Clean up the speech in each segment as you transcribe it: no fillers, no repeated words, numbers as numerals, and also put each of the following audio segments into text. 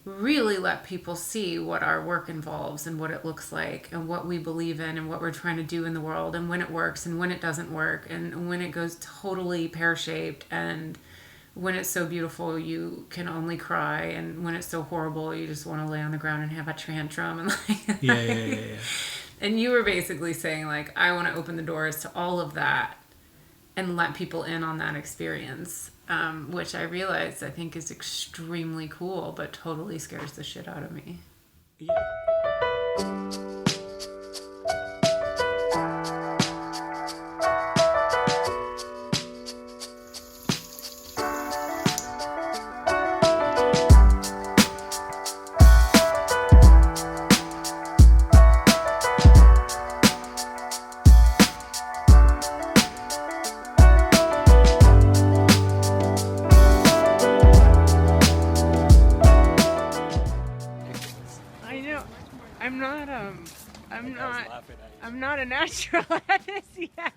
really let people see what our work involves and what it looks like and what we believe in and what we're trying to do in the world and when it works and when it doesn't work and when it goes totally pear-shaped and when it's so beautiful you can only cry and when it's so horrible you just want to lay on the ground and have a tantrum and like Yeah. and you were basically saying like I want to open the doors to all of that and let people in on that experience, which I realize I think is extremely cool, but totally scares the shit out of me. Yeah. I know. I'm not Laughing at I'm not a natural at this yet.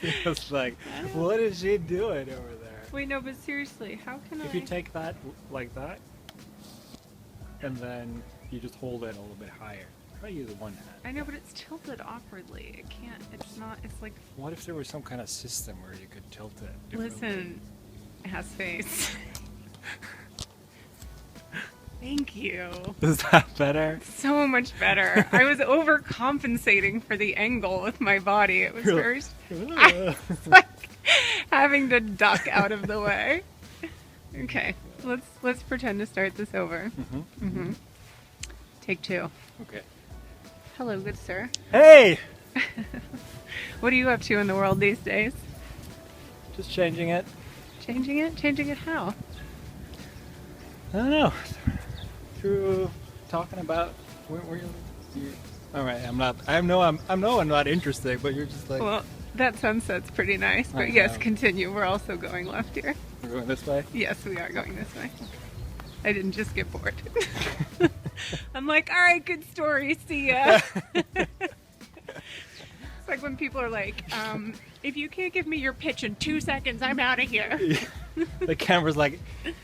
you. It's like, what is she doing over there? Wait, no, but seriously, how can If you take that like that, and then you just hold it a little bit higher. Try to use one hand. I know, but it's tilted awkwardly. It can't. It's not. It's like. What if there was some kind of system where you could tilt it differently? Listen, it has face. Thank you. Is that better? So much better. I was overcompensating for the angle with my body. It was very. I was like having to duck out of the way. Okay, let's pretend to start this over. Take two. Okay. Hello, good sir. Hey! What are you up to in the world these days? Just changing it. Changing it? Changing it how? I don't know. Through talking about where you. All right, I'm not. I know I'm not interested, but you're just like. Well, that sunset's pretty nice, I but yes, know. continue. We're also going left here. We're going this way. Yes, we are going this way. I didn't just get bored. I'm like, all right, good story. See ya. It's like when people are like, if you can't give me your pitch in 2 seconds, I'm out of here. The camera's like,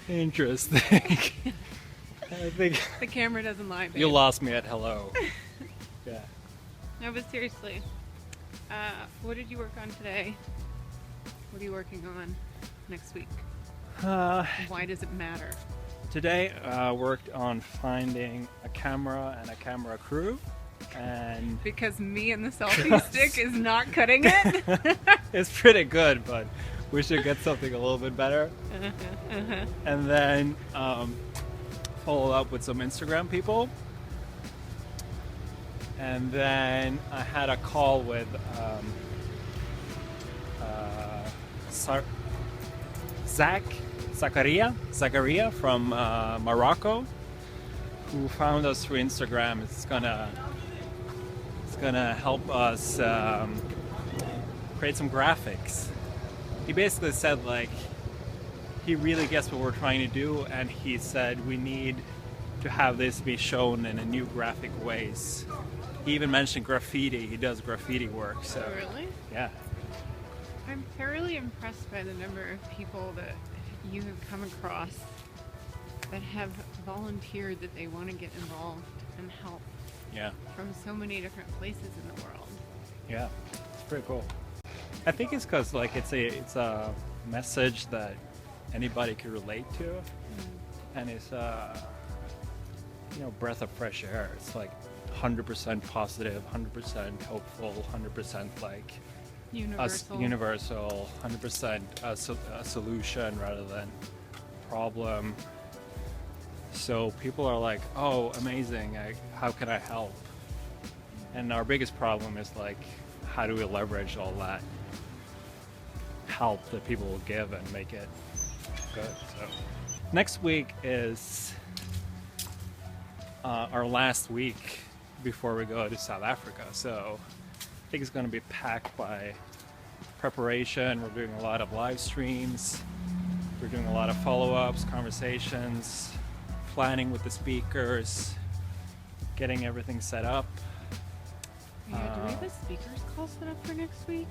interesting. I think The camera doesn't lie, babe. you lost me at hello. Yeah. No, but seriously, what did you work on today? What are you working on next week? Why does it matter? Today, worked on finding a camera and a camera crew, and Because me and the selfie stick is not cutting it? it's pretty good, but we should get something a little bit better. And then follow up with some Instagram people. And then I had a call with Zakaria from Morocco, who found us through Instagram. It's gonna help us create some graphics. He basically said like he really gets what we're trying to do, and he said we need to have this be shown in a new graphic ways. He even mentioned graffiti. He does graffiti work. So Really? yeah. I'm fairly impressed by the number of people that you have come across that have volunteered that they want to get involved and help Yeah. from so many different places in the world. Yeah, it's pretty cool. I think it's because like it's a message that anybody can relate to, and it's breath of fresh air. It's like 100% positive, 100% hopeful, 100% like universal, 100% a solution rather than problem. So people are like, oh, amazing, how can I help? And our biggest problem is like, how do we leverage all that help that people will give and make it good? So next week is our last week before we go to South Africa. So I think it's going to be packed by preparation. We're doing a lot of live streams. We're doing a lot of follow-ups, conversations, planning with the speakers, getting everything set up. Yeah, do we have a speakers call set up for next week?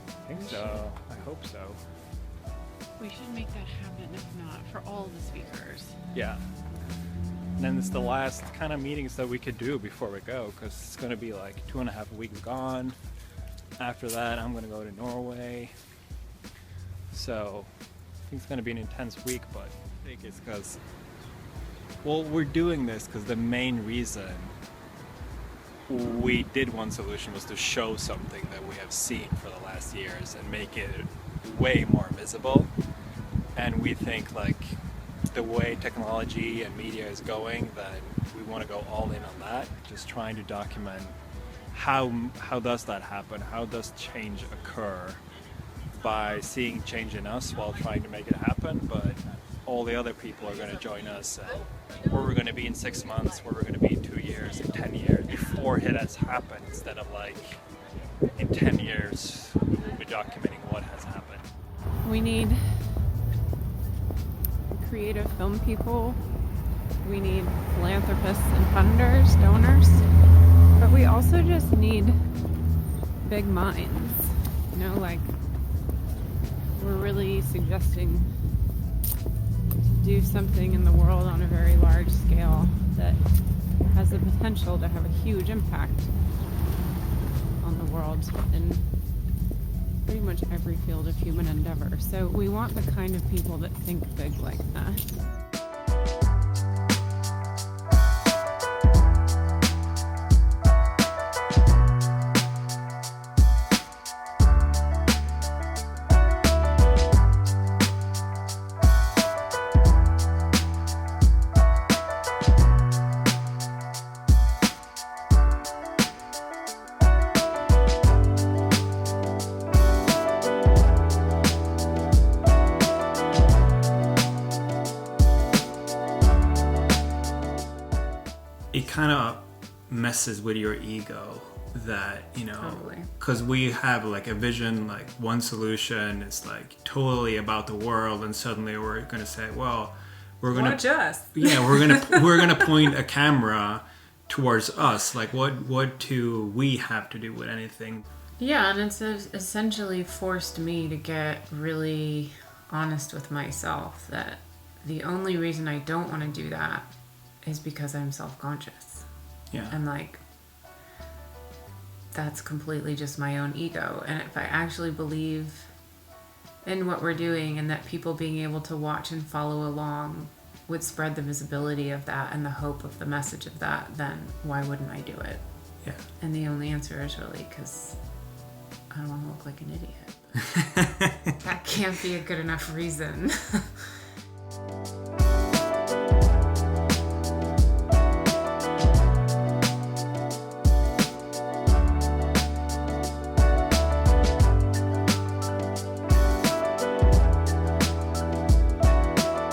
I think so. I hope so. We should make that happen, if not, for all the speakers. Yeah. And then it's the last kind of meetings that we could do before we go, because it's going to be like 2.5 weeks gone. After that, I'm going to go to Norway. So I think it's going to be an intense week, but I think it's because, well, we're doing this because the main reason we did One Solution was to show something that we have seen for the last years and make it way more visible. And we think like the way technology and media is going, then we want to go all in on that, just trying to document how does that happen, how does change occur by seeing change in us while trying to make it happen, but all the other people are going to join us, and where we're going to be in 6 months, where we're going to be in 2 years, in 10 years, before it has happened, instead of like in 10 years we will be documenting what has happened. We need creative film people. We need philanthropists and funders, donors. But we also just need big minds. You know, like, we're really suggesting to do something in the world on a very large scale that has the potential to have a huge impact on the world in pretty much every field of human endeavor. So we want the kind of people that think big like that. It kind of messes with your ego that, you know, because we have like a vision, like One Solution is like totally about the world, and suddenly we're going to say, well, we're going we're going to point a camera towards us. Like what do we have to do with anything? Yeah, and it's essentially forced me to get really honest with myself that the only reason I don't want to do that is because I'm self-conscious. Yeah. And like, that's completely just my own ego. And if I actually believe in what we're doing and that people being able to watch and follow along would spread the visibility of that and the hope of the message of that, then why wouldn't I do it? Yeah. And the only answer is really because I don't want to look like an idiot. That can't be a good enough reason.